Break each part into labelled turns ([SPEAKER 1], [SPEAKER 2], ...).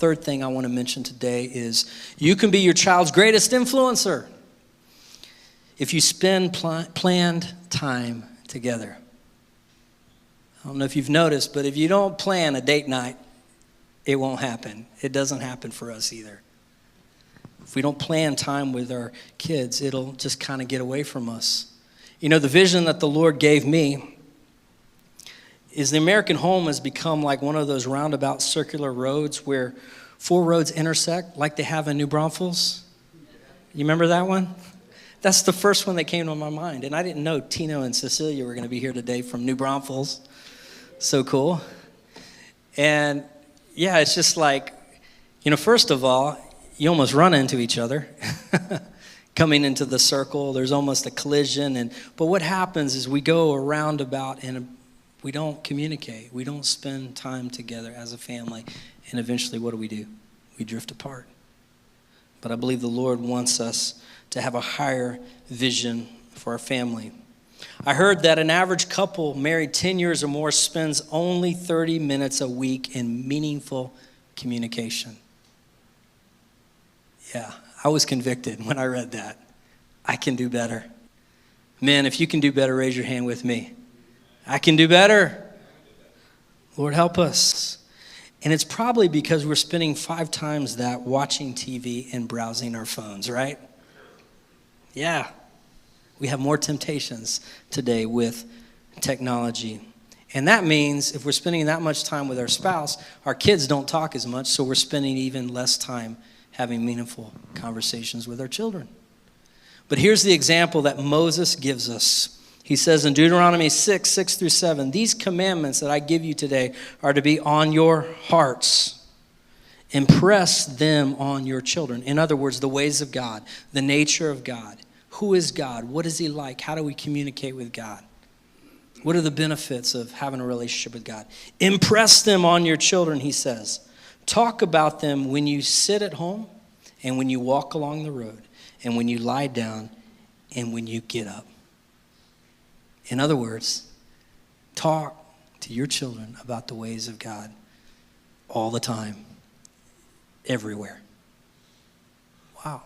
[SPEAKER 1] third thing I want to mention today is you can be your child's greatest influencer if you spend planned time together. I don't know if you've noticed, but if you don't plan a date night, it won't happen. It doesn't happen for us either. If we don't plan time with our kids, it'll just kind of get away from us. You know, the vision that the Lord gave me is the American home has become like one of those roundabout circular roads where 4 roads intersect like they have in New Braunfels. You remember that one? That's the first one that came to my mind. And I didn't know Tino and Cecilia were going to be here today from New Braunfels. So cool. And yeah, it's just like, you know, first of all, you almost run into each other. Coming into the circle, there's almost a collision. But what happens is we go a roundabout and we don't communicate. We don't spend time together as a family. And eventually, what do? We drift apart. But I believe the Lord wants us to have a higher vision for our family. I heard that an average couple married 10 years or more spends only 30 minutes a week in meaningful communication. Yeah, I was convicted when I read that. I can do better. Men, if you can do better, raise your hand with me. I can do better. Lord, help us. And it's probably because we're spending 5 times that watching TV and browsing our phones, right? Yeah. We have more temptations today with technology. And that means if we're spending that much time with our spouse, our kids don't talk as much, so we're spending even less time having meaningful conversations with our children. But here's the example that Moses gives us. He says in Deuteronomy 6:6-7, these commandments that I give you today are to be on your hearts. Impress them on your children. In other words, the ways of God, the nature of God. Who is God? What is he like? How do we communicate with God? What are the benefits of having a relationship with God? Impress them on your children, he says. Talk about them when you sit at home and when you walk along the road and when you lie down and when you get up. In other words, talk to your children about the ways of God all the time, everywhere. Wow.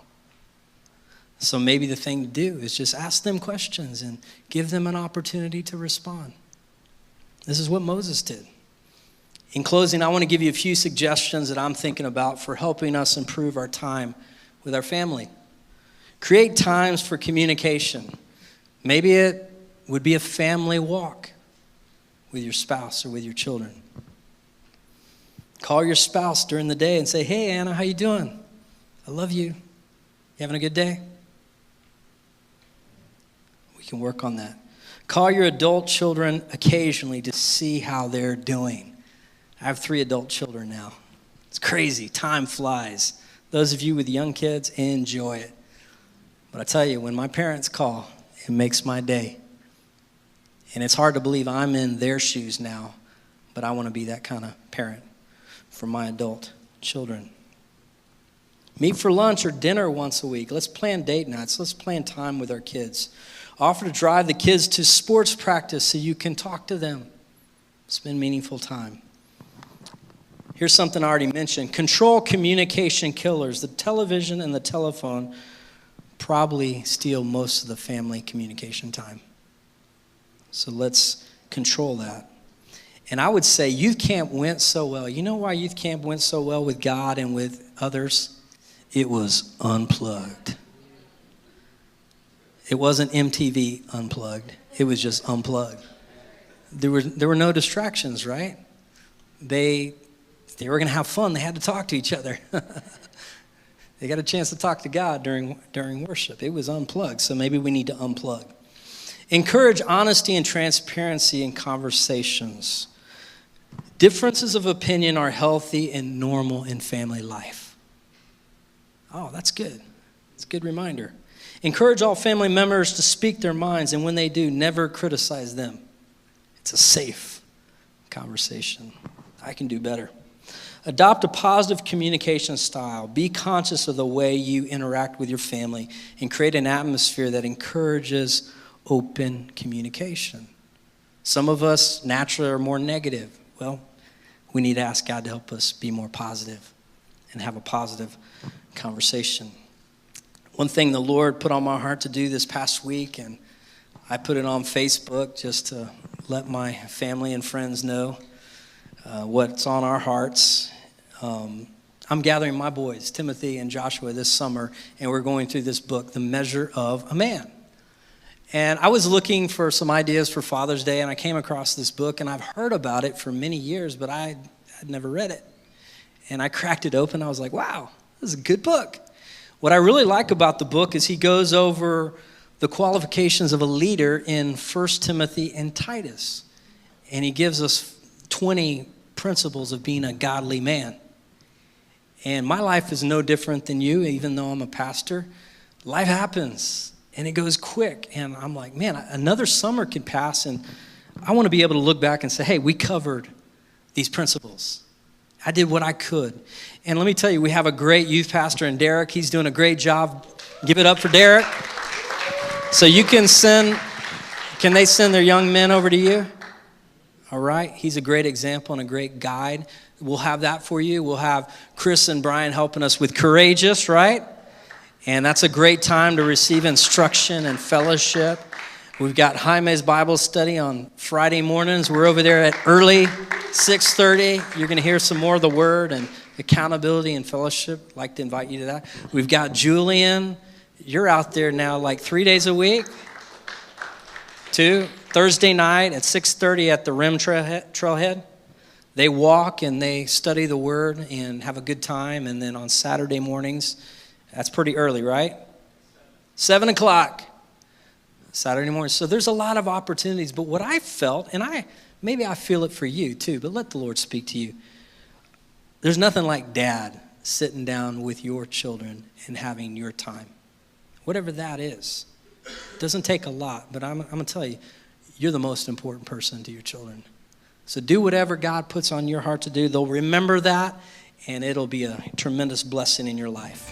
[SPEAKER 1] So maybe the thing to do is just ask them questions and give them an opportunity to respond. This is what Moses did. In closing, I want to give you a few suggestions that I'm thinking about for helping us improve our time with our family. Create times for communication. Maybe it would be a family walk with your spouse or with your children. Call your spouse during the day and say, hey, Anna, how you doing? I love you. You having a good day? We can work on that. Call your adult children occasionally to see how they're doing. I have 3 adult children now. It's crazy. Time flies. Those of you with young kids, enjoy it. But I tell you, when my parents call, it makes my day. And it's hard to believe I'm in their shoes now, but I want to be that kind of parent for my adult children. Meet for lunch or dinner once a week. Let's plan date nights. Let's plan time with our kids. Offer to drive the kids to sports practice so you can talk to them. Spend meaningful time. Here's something I already mentioned. Control communication killers. The television and the telephone probably steal most of the family communication time. So let's control that. And I would say youth camp went so well. You know why youth camp went so well with God and with others? It was unplugged. It wasn't MTV unplugged. It was just unplugged. There were no distractions, right? They were going to have fun. They had to talk to each other. They got a chance to talk to God during worship. It was unplugged, so maybe we need to unplug. Encourage honesty and transparency in conversations. Differences of opinion are healthy and normal in family life. Oh, that's good. It's a good reminder. Encourage all family members to speak their minds, and when they do, never criticize them. It's a safe conversation. I can do better. Adopt a positive communication style. Be conscious of the way you interact with your family and create an atmosphere that encourages open communication. Some of us naturally are more negative. Well, we need to ask God to help us be more positive. and have a positive conversation. One thing the Lord put on my heart to do this past week, and I put it on Facebook just to let my family and friends know what's on our hearts. I'm gathering my boys, Timothy and Joshua, this summer, and we're going through this book, The Measure of a Man. And I was looking for some ideas for Father's Day, and I came across this book, and I've heard about it for many years, but I had never read it. And I cracked it open. I was like, wow, this is a good book. What I really like about the book is he goes over the qualifications of a leader in 1 Timothy and Titus. And he gives us 20 principles of being a godly man. And my life is no different than you, even though I'm a pastor. Life happens, and it goes quick. And I'm like, man, another summer could pass, and I want to be able to look back and say, hey, we covered these principles. I did what I could. And let me tell you, we have a great youth pastor in Derek. He's doing a great job. Give it up for Derek. So you can they send their young men over to you? All right. He's a great example and a great guide. We'll have that for you. We'll have Chris and Brian helping us with Courageous, right? And that's a great time to receive instruction and fellowship. We've got Jaime's Bible study on Friday mornings. We're over there at early 6:30. You're going to hear some more of the word and accountability and fellowship. I'd like to invite you to that. We've got Julian. You're out there now like 3 days a week. 2. Thursday night at 6:30 at the Rim Trailhead. They walk and they study the word and have a good time. And then on Saturday mornings, that's pretty early, right? 7 o'clock. Saturday morning. So there's a lot of opportunities. But what I felt, and maybe I feel it for you too, but let the Lord speak to you. There's nothing like dad sitting down with your children and having your time. Whatever that is. It doesn't take a lot, but I'm going to tell you, you're the most important person to your children. So do whatever God puts on your heart to do. They'll remember that, and it'll be a tremendous blessing in your life.